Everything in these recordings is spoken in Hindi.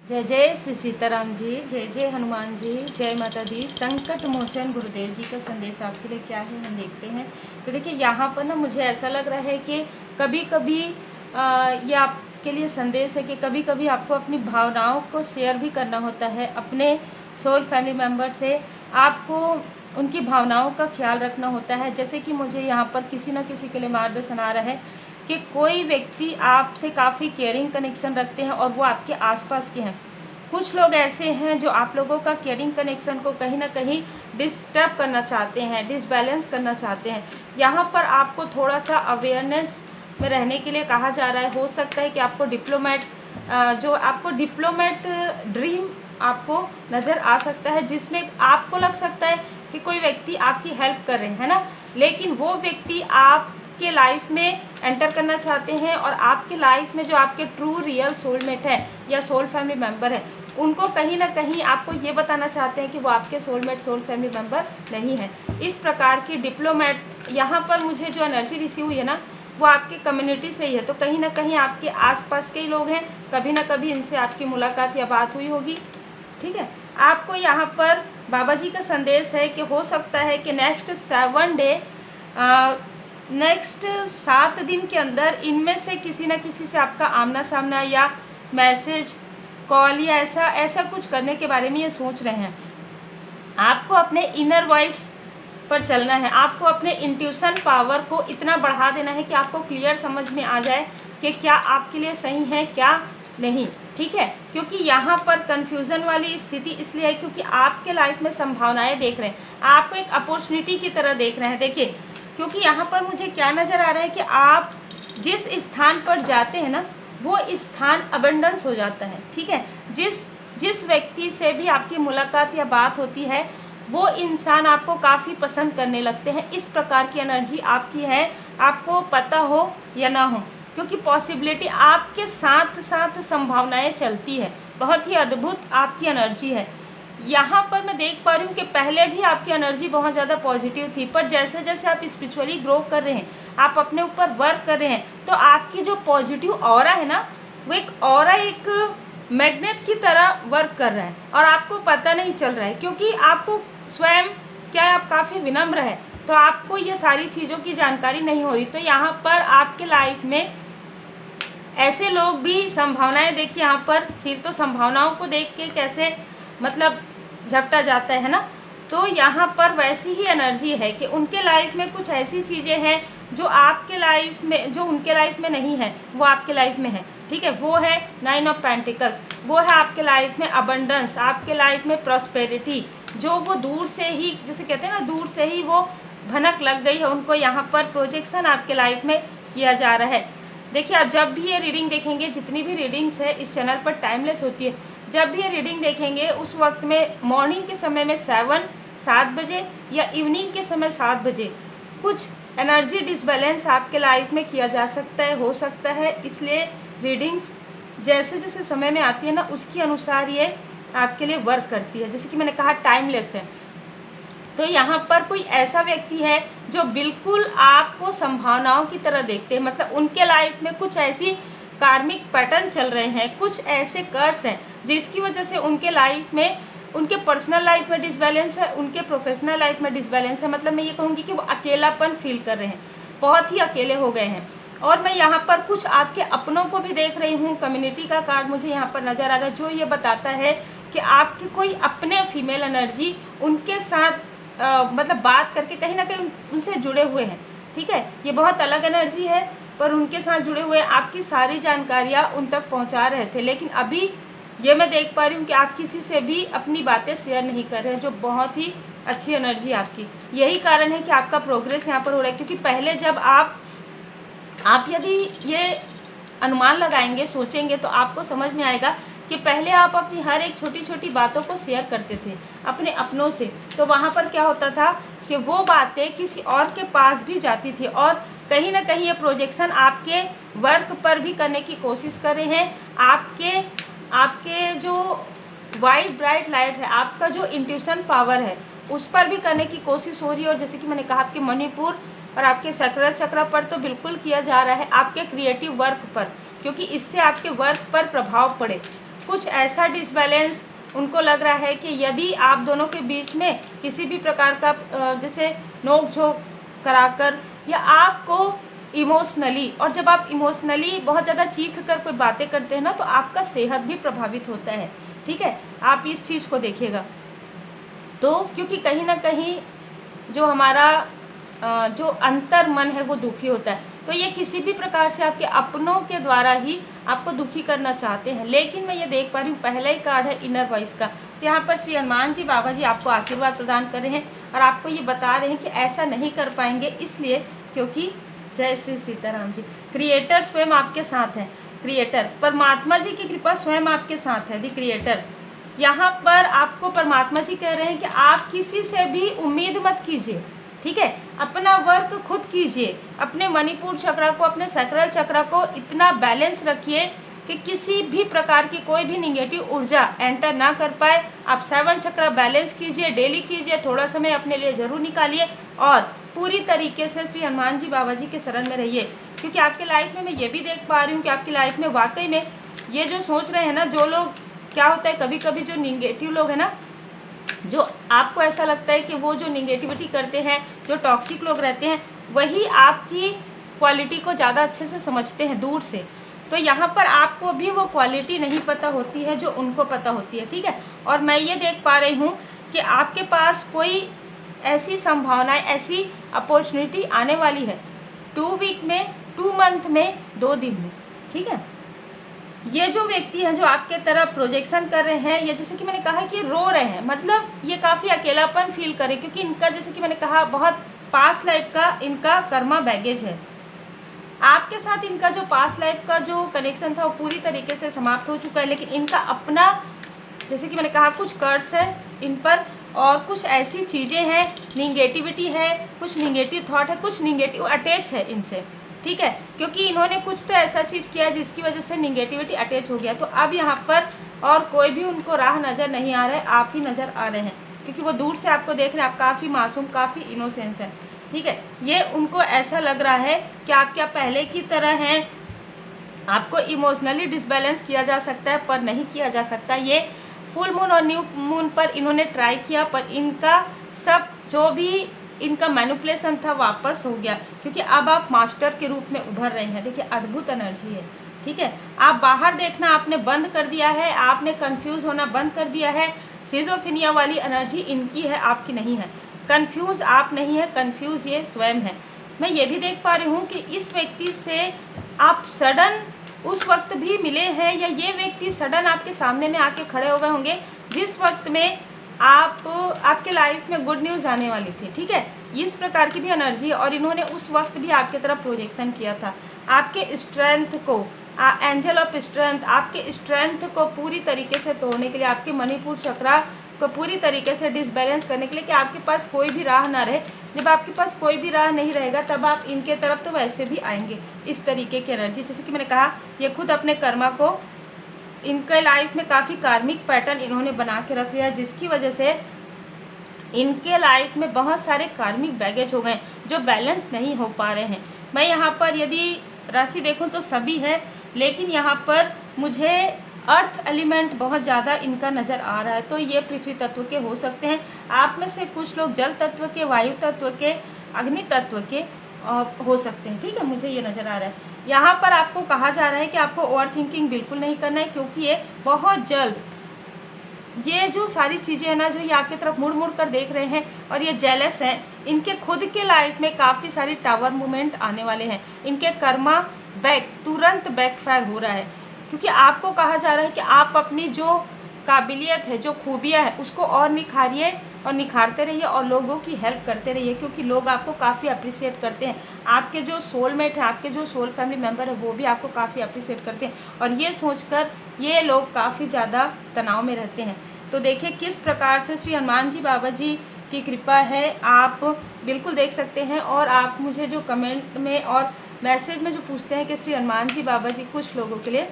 जय जय श्री सीताराम जी, जय जय हनुमान जी, जय माता दी। संकट मोचन गुरुदेव जी का संदेश आपके लिए क्या है, हम देखते हैं। तो देखिए, यहाँ पर ना मुझे ऐसा लग रहा है कि कभी कभी ये आपके लिए संदेश है कि कभी कभी आपको अपनी भावनाओं को शेयर भी करना होता है अपने सोल फैमिली मेम्बर से। आपको उनकी भावनाओं का ख्याल रखना होता है। जैसे कि मुझे यहाँ पर किसी न किसी के लिए मार्गदर्शन आ रहा है कि कोई व्यक्ति आपसे काफ़ी केयरिंग कनेक्शन रखते हैं और वो आपके आसपास के हैं। कुछ लोग ऐसे हैं जो आप लोगों का केयरिंग कनेक्शन को कहीं ना कहीं डिस्टर्ब करना चाहते हैं, डिसबैलेंस करना चाहते हैं। यहाँ पर आपको थोड़ा सा अवेयरनेस में रहने के लिए कहा जा रहा है। हो सकता है कि आपको डिप्लोमेट ड्रीम आपको नज़र आ सकता है, जिसमें आपको लग सकता है कि कोई व्यक्ति आपकी हेल्प कर रहे हैं ना, लेकिन वो व्यक्ति आपके लाइफ में एंटर करना चाहते हैं और आपके लाइफ में जो आपके ट्रू रियल सोलमेट है या सोल फैमिली मेम्बर है, उनको कहीं ना कहीं आपको ये बताना चाहते हैं कि वो आपके सोलमेट सोल फैमिली मेम्बर नहीं है। इस प्रकार की डिप्लोमेट यहाँ पर मुझे जो एनर्जी रिसीव हुई है ना, वो आपके कम्युनिटी से ही है। तो कहीं ना कहीं आपके आसपास के ही लोग हैं, कभी ना कभी इनसे आपकी मुलाकात या बात हुई होगी। ठीक है, आपको यहाँ पर बाबा जी का संदेश है कि हो सकता है कि नेक्स्ट 7 दिन के अंदर इनमें से किसी न किसी से आपका आमना सामना या मैसेज, कॉल या ऐसा कुछ करने के बारे में ये सोच रहे हैं। आपको अपने इनर वॉइस पर चलना है। आपको अपने इंट्यूशन पावर को इतना बढ़ा देना है कि आपको क्लियर समझ में आ जाए कि क्या आपके लिए सही है, क्या नहीं। ठीक है, क्योंकि यहाँ पर कंफ्यूजन वाली स्थिति इसलिए है क्योंकि आपके लाइफ में संभावनाएं देख रहे हैं, आपको एक अपॉर्चुनिटी की तरह देख रहे हैं। देखिए, क्योंकि यहाँ पर मुझे क्या नज़र आ रहा है कि आप जिस स्थान पर जाते हैं ना, वो स्थान अबंडेंस हो जाता है। ठीक है, जिस व्यक्ति से भी आपकी मुलाकात या बात होती है, वो इंसान आपको काफ़ी पसंद करने लगते हैं। इस प्रकार की एनर्जी आपकी है, आपको पता हो या ना हो, क्योंकि पॉसिबिलिटी आपके साथ साथ संभावनाएं चलती है। बहुत ही अद्भुत आपकी एनर्जी है। यहाँ पर मैं देख पा रही हूँ कि पहले भी आपकी एनर्जी बहुत ज़्यादा पॉजिटिव थी, पर जैसे जैसे आप स्पिरिचुअली ग्रो कर रहे हैं, आप अपने ऊपर वर्क कर रहे हैं, तो आपकी जो पॉजिटिव ऑरा है ना, वो एक मैग्नेट की तरह वर्क कर रहा है और आपको पता नहीं चल रहा है, क्योंकि आपको स्वयं क्या है, आप काफ़ी विनम्र है, तो आपको ये सारी चीज़ों की जानकारी नहीं हो रही। तो यहाँ पर आपके लाइफ में ऐसे लोग भी संभावनाएं देखिए, यहाँ पर फिर तो संभावनाओं को देख के कैसे मतलब झपटा जाता है ना। तो यहाँ पर वैसी ही एनर्जी है कि उनके लाइफ में कुछ ऐसी चीज़ें हैं जो आपके लाइफ में, जो उनके लाइफ में नहीं है, वो आपके लाइफ में है। ठीक है, वो है 9 ऑफ पेंटिकल्स, वो है आपके लाइफ में अबंडेंस, आपके लाइफ में प्रॉस्पेरिटी, जो वो दूर से ही, जैसे कहते हैं ना, दूर से ही वो भनक लग गई है उनको। यहाँ पर प्रोजेक्शन आपके लाइफ में किया जा रहा है। देखिए, आप जब भी ये रीडिंग देखेंगे, जितनी भी रीडिंग्स है इस चैनल पर टाइमलेस होती है, जब भी ये रीडिंग देखेंगे उस वक्त में मॉर्निंग के समय में 7 बजे या इवनिंग के समय 7 बजे कुछ एनर्जी डिसबैलेंस आपके लाइफ में किया जा सकता है, हो सकता है। इसलिए रीडिंग्स जैसे जैसे समय में आती है ना, उसके अनुसार ये आपके लिए वर्क करती है। जैसे कि मैंने कहा, टाइमलेस है। तो यहाँ पर कोई ऐसा व्यक्ति है जो बिल्कुल आपको संभावनाओं की तरह देखते हैं, मतलब उनके लाइफ में कुछ ऐसी कार्मिक पैटर्न चल रहे हैं, कुछ ऐसे कर्स हैं जिसकी वजह से उनके लाइफ में, उनके पर्सनल लाइफ में डिसबैलेंस है, उनके प्रोफेशनल लाइफ में डिसबैलेंस है। मतलब मैं ये कहूँगी कि वो अकेलापन फील कर रहे हैं, बहुत ही अकेले हो गए हैं। और मैं यहाँ पर कुछ आपके अपनों को भी देख रही हूँ। कम्युनिटी का कार्ड मुझे यहाँ पर नज़र आ रहा है, जो ये बताता है कि आपके कोई अपने फीमेल एनर्जी उनके साथ मतलब बात करके कहीं ना कहीं उनसे जुड़े हुए हैं। ठीक है, ये बहुत अलग एनर्जी है, पर उनके साथ जुड़े हुए आपकी सारी जानकारियाँ उन तक पहुँचा रहे थे। लेकिन अभी ये मैं देख पा रही हूँ कि आप किसी से भी अपनी बातें शेयर नहीं कर रहे हैं, जो बहुत ही अच्छी एनर्जी आपकी। यही कारण है कि आपका प्रोग्रेस यहाँ पर हो रहा है, क्योंकि पहले जब आप यदि ये अनुमान लगाएंगे, सोचेंगे, तो आपको समझ में आएगा कि पहले आप अपनी हर एक छोटी छोटी बातों को शेयर करते थे अपने अपनों से। तो वहाँ पर क्या होता था कि वो बातें किसी और के पास भी जाती थी, और कहीं ना कहीं ये प्रोजेक्शन आपके वर्क पर भी करने की कोशिश कर रहे हैं। आपके जो वाइट ब्राइट लाइट है, आपका जो इंट्यूशन पावर है, उस पर भी करने की कोशिश हो रही है। और जैसे कि मैंने कहा, आपके मणिपुर और आपके सक्राल चक्र पर तो बिल्कुल किया जा रहा है, आपके क्रिएटिव वर्क पर, क्योंकि इससे आपके वर्क पर प्रभाव पड़े। कुछ ऐसा डिसबैलेंस उनको लग रहा है कि यदि आप दोनों के बीच में किसी भी प्रकार का जैसे नोक झोंक कराकर या आपको इमोशनली, और जब आप इमोशनली बहुत ज़्यादा चीख कर कोई बातें करते हैं ना तो आपका सेहत भी प्रभावित होता है। ठीक है, आप इस चीज़ को देखिएगा। तो क्योंकि कहीं ना कहीं जो हमारा जो अंतर मन है वो दुखी होता है, तो ये किसी भी प्रकार से आपके अपनों के द्वारा ही आपको दुखी करना चाहते हैं। लेकिन मैं ये देख पा रही हूँ पहला ही कार्ड है इनर वॉइस का, तो यहाँ पर श्री हनुमान जी बाबा जी आपको आशीर्वाद प्रदान कर रहे हैं और आपको ये बता रहे हैं कि ऐसा नहीं कर पाएंगे, इसलिए क्योंकि जय श्री सीताराम जी, क्रिएटर स्वयं आपके साथ हैं। क्रिएटर परमात्मा जी की कृपा स्वयं आपके साथ है। दी क्रिएटर, यहाँ पर आपको परमात्मा जी कह रहे हैं कि आप किसी से भी उम्मीद मत कीजिए। ठीक है, अपना वर्क खुद कीजिए, अपने मणिपुर चक्र को, अपने सैक्रल चक्र को इतना बैलेंस रखिए कि किसी भी प्रकार की कोई भी निगेटिव ऊर्जा एंटर ना कर पाए। आप 7 चक्र बैलेंस कीजिए, डेली कीजिए, थोड़ा समय अपने लिए ज़रूर निकालिए और पूरी तरीके से श्री हनुमान जी बाबा जी के शरण में रहिए। क्योंकि आपके लाइफ में मैं ये भी देख पा रही हूँ कि आपकी लाइफ में वाकई में ये जो सोच रहे हैं ना, जो लोग, क्या होता है कभी कभी जो निगेटिव लोग हैं ना, जो आपको ऐसा लगता है कि वो जो निगेटिविटी करते हैं, जो टॉक्सिक लोग रहते हैं, वही आपकी क्वालिटी को ज़्यादा अच्छे से समझते हैं दूर से। तो यहाँ पर आपको भी वो क्वालिटी नहीं पता होती है जो उनको पता होती है। ठीक है, और मैं ये देख पा रही हूँ कि आपके पास कोई ऐसी संभावनाएं, ऐसी अपॉर्चुनिटी आने वाली है 2 वीक में, 2 मंथ में, 2 दिन में। ठीक है, ये जो व्यक्ति हैं जो आपके तरफ प्रोजेक्शन कर रहे हैं, या जैसे कि मैंने कहा कि रो रहे हैं, मतलब ये काफ़ी अकेलापन फील करें, क्योंकि इनका जैसे कि मैंने कहा बहुत पास्ट लाइफ का इनका कर्मा बैगेज है। आपके साथ इनका जो पास्ट लाइफ का जो कनेक्शन था वो पूरी तरीके से समाप्त हो चुका है, लेकिन इनका अपना, जैसे कि मैंने कहा, कुछ कर्ज है इन पर और कुछ ऐसी चीज़ें हैं, निगेटिविटी है, कुछ निगेटिव थॉट है, कुछ निगेटिव अटैच है इनसे। ठीक है, क्योंकि इन्होंने कुछ तो ऐसा चीज़ किया जिसकी वजह से निगेटिविटी अटैच हो गया। तो अब यहाँ पर और कोई भी उनको राह नज़र नहीं आ रहा है, आप ही नज़र आ रहे हैं, क्योंकि वो दूर से आपको देख रहे हैं, आप काफ़ी मासूम, काफ़ी इनोसेंस हैं। ठीक है, ये उनको ऐसा लग रहा है कि आप क्या पहले की तरह हैं, आपको इमोशनली डिसबैलेंस किया जा सकता है पर नहीं किया जा सकता। ये फुल मून और न्यू मून पर इन्होंने ट्राई किया, पर इनका सब जो भी इनका मैनिपुलेशन था वापस हो गया, क्योंकि अब आप मास्टर के रूप में उभर रहे हैं। देखिए, अद्भुत एनर्जी है। ठीक है, आप बाहर देखना आपने बंद कर दिया है, आपने कंफ्यूज होना बंद कर दिया है। सिजोफ्रेनिया वाली एनर्जी इनकी है, आपकी नहीं है। कंफ्यूज आप नहीं है, कंफ्यूज ये स्वयं है। मैं ये भी देख पा रही हूँ कि इस व्यक्ति से आप सडन उस वक्त भी मिले हैं, या ये व्यक्ति सडन आपके सामने में आके खड़े हो गए होंगे जिस वक्त में आपके लाइफ में गुड न्यूज़ आने वाली थी। ठीक है, इस प्रकार की भी एनर्जी है और इन्होंने उस वक्त भी आपके तरफ प्रोजेक्शन किया था। आपके स्ट्रेंथ को, एंजल ऑफ स्ट्रेंथ, आपके स्ट्रेंथ को पूरी तरीके से तोड़ने के लिए, आपके मणिपुर चक्रा को पूरी तरीके से डिसबैलेंस करने के लिए, कि आपके पास कोई भी राह ना रहे। जब आपके पास कोई भी राह नहीं रहेगा तब आप इनके तरफ तो वैसे भी आएंगे। इस तरीके की एनर्जी, जैसे कि मैंने कहा, ये खुद अपने कर्मा को, इनके लाइफ में काफ़ी कार्मिक पैटर्न इन्होंने बना के रख लिया, जिसकी वजह से इनके लाइफ में बहुत सारे कार्मिक बैगेज हो गए जो बैलेंस नहीं हो पा रहे हैं। मैं यहाँ पर यदि राशि देखूँ तो सभी है, लेकिन यहाँ पर मुझे अर्थ एलिमेंट बहुत ज़्यादा इनका नज़र आ रहा है। तो ये पृथ्वी तत्व के हो सकते हैं, आप में से कुछ लोग जल तत्व के, वायु तत्व के, अग्नि तत्व के हो सकते हैं। ठीक है, मुझे ये नज़र आ रहा है। यहाँ पर आपको कहा जा रहा है कि आपको ओवर थिंकिंग बिल्कुल नहीं करना है, क्योंकि ये बहुत जल्द ये जो सारी चीज़ें हैं ना, जो ये आपकी तरफ मुड़ मुड़ कर देख रहे हैं और ये जेलस हैं, इनके खुद के लाइफ में काफ़ी सारी टावर मूवमेंट आने वाले हैं। इनके कर्मा तुरंत बैकफायर हो रहा है, क्योंकि आपको कहा जा रहा है कि आप अपनी जो काबिलियत है, जो खूबियाँ है, उसको और निखारिए और निखारते रहिए और लोगों की हेल्प करते रहिए, क्योंकि लोग आपको काफ़ी अप्रिशिएट करते हैं। आपके जो सोलमेट है, आपके जो सोल फैमिली मेम्बर है, वो भी आपको काफ़ी अप्रिशिएट करते हैं, और ये सोचकर ये लोग काफ़ी ज़्यादा तनाव में रहते हैं। तो देखिए किस प्रकार से श्री हनुमान जी बाबा जी की कृपा है, आप बिल्कुल देख सकते हैं। और आप मुझे जो कमेंट में और मैसेज में जो पूछते हैं कि श्री हनुमान जी बाबा जी, कुछ लोगों के लिए,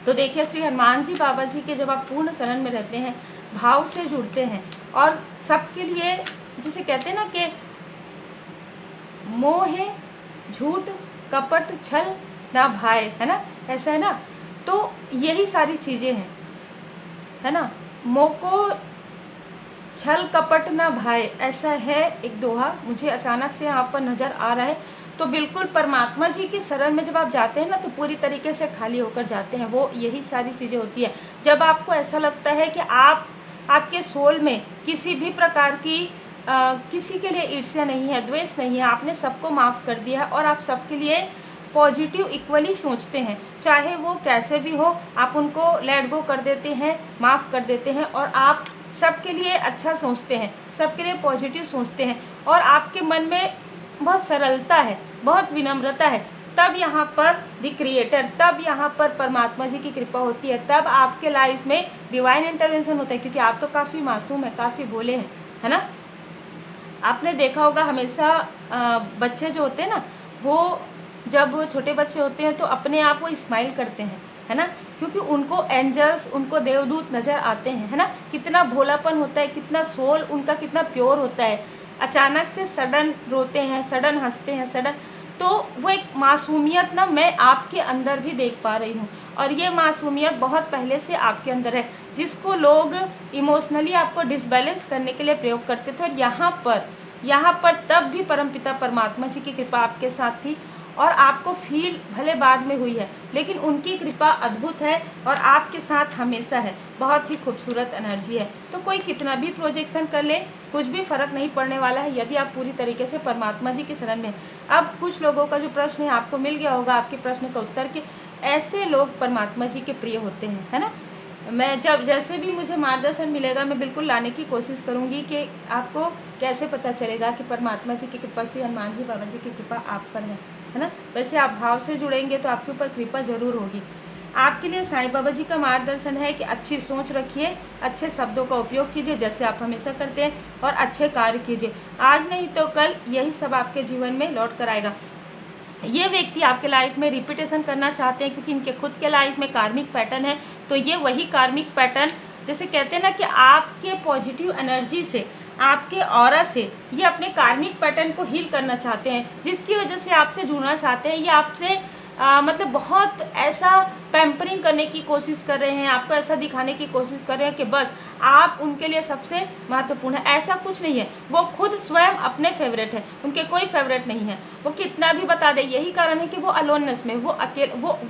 तो देखिए श्री हनुमान जी बाबा जी के जब आप पूर्ण शरण में रहते हैं, भाव से जुड़ते हैं, और सबके लिए, जिसे कहते हैं ना कि मोह है, झूठ, कपट, छल ना भाए, है ना, ऐसा है ना। तो यही सारी चीज़ें हैं। है ना। मोको छल कपट न भाए, ऐसा है एक दोहा, मुझे अचानक से यहाँ पर नज़र आ रहा है। तो बिल्कुल परमात्मा जी की शरण में जब आप जाते हैं ना, तो पूरी तरीके से खाली होकर जाते हैं। वो यही सारी चीज़ें होती है। जब आपको ऐसा लगता है कि आपके सोल में किसी भी प्रकार की किसी के लिए ईर्ष्या नहीं है, द्वेष नहीं है, आपने सबको माफ़ कर दिया है और आप सबके लिए पॉजिटिव इक्वली सोचते हैं, चाहे वो कैसे भी हो, आप उनको लेट गो कर देते हैं, माफ़ कर देते हैं और आप सबके लिए अच्छा सोचते हैं, सबके लिए पॉजिटिव सोचते हैं और आपके मन में बहुत सरलता है, बहुत विनम्रता है, तब यहाँ पर द क्रिएटर, तब यहाँ पर परमात्मा जी की कृपा होती है, तब आपके लाइफ में डिवाइन इंटरवेंशन होता है। क्योंकि आप तो काफ़ी मासूम है, काफ़ी भोले हैं, है ना। आपने देखा होगा हमेशा बच्चे जो होते हैं ना, वो जब वो छोटे बच्चे होते हैं तो अपने आप वो स्माइल करते हैं, है ना, क्योंकि उनको एंजल्स, उनको देवदूत नज़र आते हैं, है ना। कितना भोलापन होता है, कितना सोल उनका कितना प्योर होता है। अचानक से सडन रोते हैं, सडन हंसते हैं, सडन, तो वो एक मासूमियत ना मैं आपके अंदर भी देख पा रही हूँ और ये मासूमियत बहुत पहले से आपके अंदर है, जिसको लोग इमोशनली आपको डिसबैलेंस करने के लिए प्रयोग करते थे। और यहाँ पर तब भी परमपिता परमात्मा जी की कृपा आपके साथ थी और आपको फील भले बाद में हुई है, लेकिन उनकी कृपा अद्भुत है और आपके साथ हमेशा है। बहुत ही खूबसूरत एनर्जी है। तो कोई कितना भी प्रोजेक्शन कर ले, कुछ भी फ़र्क नहीं पड़ने वाला है यदि आप पूरी तरीके से परमात्मा जी की शरण में। अब कुछ लोगों का जो प्रश्न है आपको मिल गया होगा आपके प्रश्न का उत्तर, कि ऐसे लोग परमात्मा जी के प्रिय होते हैं, है ना। मैं जब जैसे भी मुझे मार्गदर्शन मिलेगा मैं बिल्कुल लाने की कोशिश करूंगी कि आपको कैसे पता चलेगा कि परमात्मा जी की कृपा से हनुमान जी बाबा जी की कृपा आप पर है ना। वैसे आप भाव से जुड़ेंगे तो आपके ऊपर कृपा जरूर होगी। आपके लिए साईं बाबा जी का मार्गदर्शन है कि अच्छी सोच रखिए, अच्छे शब्दों का उपयोग कीजिए जैसे आप हमेशा करते हैं और अच्छे कार्य कीजिए। आज नहीं तो कल यही सब आपके जीवन में लौट कर आएगा। ये व्यक्ति आपके लाइफ में रिपीटेशन करना चाहते हैं क्योंकि इनके खुद के लाइफ में कार्मिक पैटर्न है। तो ये वही कार्मिक पैटर्न, जैसे कहते हैं ना कि आपके पॉजिटिव एनर्जी से, आपके ऑरा से ये अपने कार्मिक पैटर्न को हील करना चाहते हैं, जिसकी वजह से आपसे जुड़ना चाहते हैं। ये आपसे मतलब बहुत ऐसा पैम्परिंग करने की कोशिश कर रहे हैं, आपको ऐसा दिखाने की कोशिश कर रहे हैं कि बस आप उनके लिए सबसे महत्वपूर्ण है। ऐसा कुछ नहीं है, वो खुद स्वयं अपने फेवरेट है, उनके कोई फेवरेट नहीं है। वो कितना भी बता दे, यही कारण है कि वो अलोननेस में, वो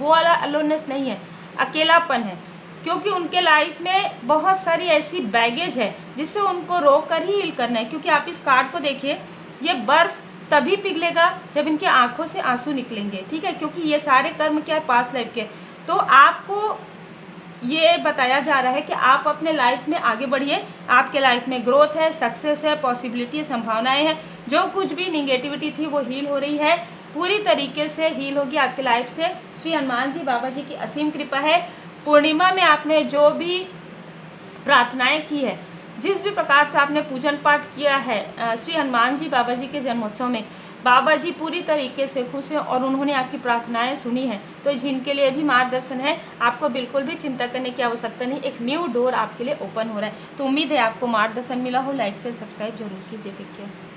वाला अलोननेस नहीं है, अकेलापन है। क्योंकि उनके लाइफ में बहुत सारी ऐसी बैगेज है जिससे उनको रोक कर ही हील करना है। क्योंकि आप इस कार्ड को देखिए, ये बर्फ तभी पिघलेगा जब इनके आंखों से आंसू निकलेंगे, ठीक है। क्योंकि ये सारे कर्म क्या है, पास्ट लाइफ के। तो आपको ये बताया जा रहा है कि आप अपने लाइफ में आगे बढ़िए, आपके लाइफ में ग्रोथ है, सक्सेस है, पॉसिबिलिटी है, संभावनाएं हैं। जो कुछ भी निगेटिविटी थी वो हील हो रही है, पूरी तरीके से हील होगी आपके लाइफ से। श्री हनुमान जी बाबा जी की असीम कृपा है। पूर्णिमा में आपने जो भी प्रार्थनाएं की है, जिस भी प्रकार से आपने पूजन पाठ किया है श्री हनुमान जी बाबा जी के जन्मोत्सव में, बाबा जी पूरी तरीके से खुश हैं और उन्होंने आपकी प्रार्थनाएं सुनी हैं। तो जिनके लिए भी मार्गदर्शन है, आपको बिल्कुल भी चिंता करने की आवश्यकता नहीं, एक न्यू डोर आपके लिए ओपन हो रहा है। तो उम्मीद है आपको मार्गदर्शन मिला हो। लाइक से सब्सक्राइब जरूर कीजिए। Take care.